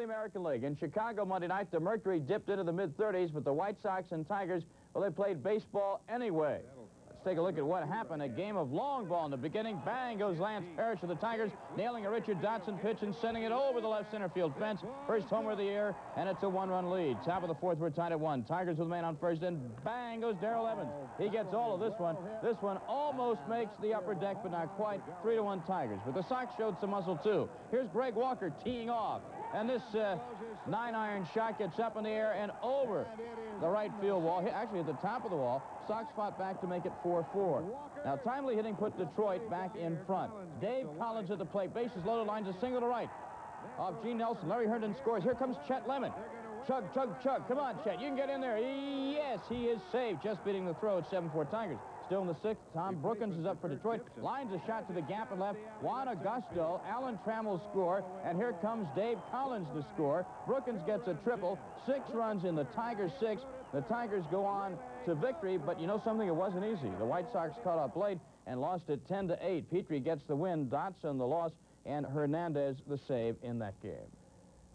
American League. In Chicago Monday night, the Mercury dipped into the mid-30s, but the White Sox and Tigers, well, they played baseball anyway. Let's take a look at what happened. A game of long ball in the beginning. Bang goes Lance Parrish of the Tigers, nailing a Richard Dotson pitch and sending it over the left center field fence. First homer of the year, and it's a one-run lead. Top of the fourth, we're tied at 1. Tigers with a man on first, and bang goes Darrell Evans. He gets all of this one. This one almost makes the upper deck, but not quite. 3-1 Tigers. But the Sox showed some muscle, too. Here's Greg Walker teeing off. And this 9-iron shot gets up in the air and over the right field wall. Actually, at the top of the wall, Sox fought back to make it 4-4. Now, timely hitting put Detroit back in front. Dave Collins at the plate. Bases loaded, lines a single to right. Off Gene Nelson. Larry Herndon scores. Here comes Chet Lemon. Chug, chug, chug. Come on, Chet. You can get in there. Yes, he is saved. Just beating the throw at 7-4 Tigers. Still in the 6th, Tom Brookins is up for Detroit. Lines a shot to the gap and left. Juan Augusto, Alan Trammell score, and here comes Dave Collins to score. Brookins gets a triple. 6 runs in the Tigers 6. The Tigers go on to victory, but you know something? It wasn't easy. The White Sox caught up late and lost it 10-8. Petrie gets the win, Dotson the loss, and Hernandez the save in that game.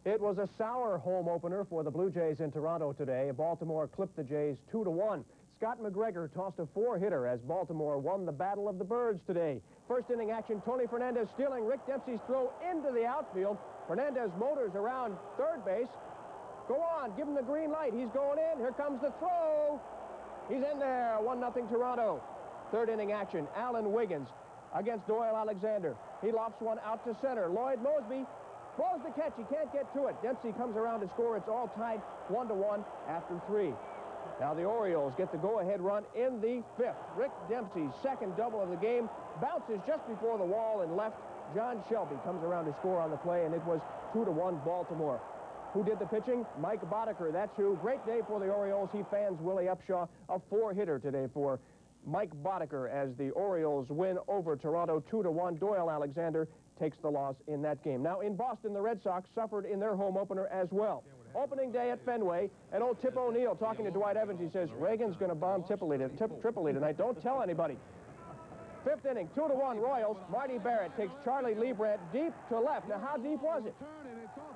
It was a sour home opener for the Blue Jays in Toronto today. Baltimore clipped the Jays 2-1. Scott McGregor tossed a 4-hitter as Baltimore won the Battle of the Birds today. First inning action, Tony Fernandez stealing Rick Dempsey's throw into the outfield. Fernandez motors around third base. Go on, give him the green light. He's going in. Here comes the throw. He's in there. 1-0 Toronto. Third inning action, Alan Wiggins against Doyle Alexander. He lofts one out to center. Lloyd Mosby throws the catch. He can't get to it. Dempsey comes around to score. It's all tied 1-1 after 3. Now the Orioles get the go-ahead run in the 5th. Rick Dempsey's second double of the game bounces just before the wall and left. John Shelby comes around to score on the play, and it was 2-1 Baltimore. Who did the pitching? Mike Boddicker. That's who. Great day for the Orioles. He fans Willie Upshaw. A 4-hitter today for Mike Boddicker as the Orioles win over Toronto 2-1. Doyle Alexander takes the loss in that game. Now in Boston, the Red Sox suffered in their home opener as well. Opening day at Fenway, and old Tip O'Neill talking to Dwight Evans. He says, Reagan's going to bomb Tripoli tonight. Don't tell anybody. 5th inning, 2-1 Royals. Marty Barrett takes Charlie Liebrandt deep to left. Now, how deep was it?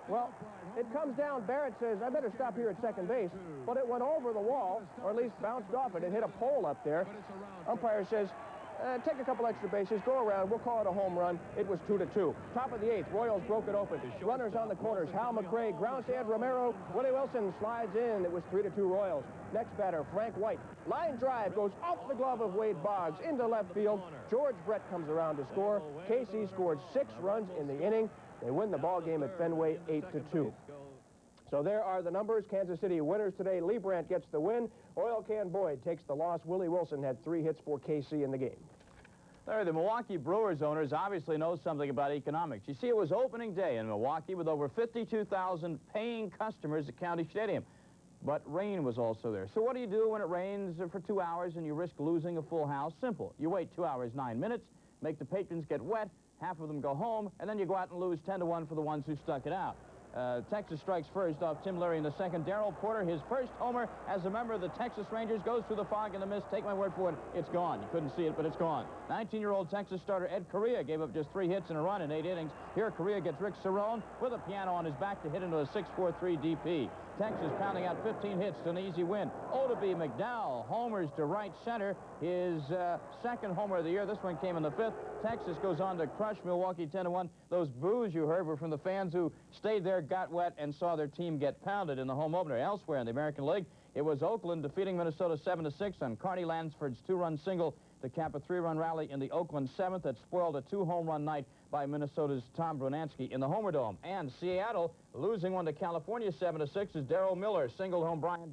Well, it comes down. Barrett says, I better stop here at second base. But it went over the wall, or at least bounced off it. It hit a pole up there. Umpire says, take a couple extra bases, go around, we'll call it a home run. It was 2-2. Top of the 8th, Royals broke it open. Runners on the corners, Hal McRae, grounds to Ed Romero. Willie Wilson slides in. It was 3-2 Royals. Next batter, Frank White. Line drive goes off the glove of Wade Boggs into left field. George Brett comes around to score. KC scored 6 runs in the inning. They win the ball game at Fenway 8-2. So there are the numbers. Kansas City winners today. Liebrandt gets the win. Oil Can Boyd takes the loss. Willie Wilson had 3 hits for KC in the game. Larry, the Milwaukee Brewers owners obviously know something about economics. You see, it was opening day in Milwaukee with over 52,000 paying customers at County Stadium. But rain was also there. So what do you do when it rains for 2 hours and you risk losing a full house? Simple. You wait 2 hours, 9 minutes, make the patrons get wet, half of them go home, and then you go out and lose 10-1 for the ones who stuck it out. Texas strikes first off Tim Leary in the second. Darrell Porter, his first homer as a member of the Texas Rangers, goes through the fog and the mist. Take my word for it, it's gone. You couldn't see it, but it's gone. 19-year-old Texas starter Ed Correa gave up just 3 hits and a run in 8 innings. Here Correa gets Rick Cerrone with a piano on his back to hit into a 6-4-3 DP. Texas pounding out 15 hits to an easy win. Odabe McDowell homers to right center. His second homer of the year. This one came in the 5th. Texas goes on to crush Milwaukee 10-1. Those boos you heard were from the fans who stayed there, got wet, and saw their team get pounded in the home opener. Elsewhere in the American League, it was Oakland defeating Minnesota 7-6 on Carney Lansford's 2-run single to cap a 3-run rally in the Oakland 7th that spoiled a 2-home-run night by Minnesota's Tom Brunansky in the Homer Dome. And Seattle losing one to California 7-6 as Darrell Miller singled home Brian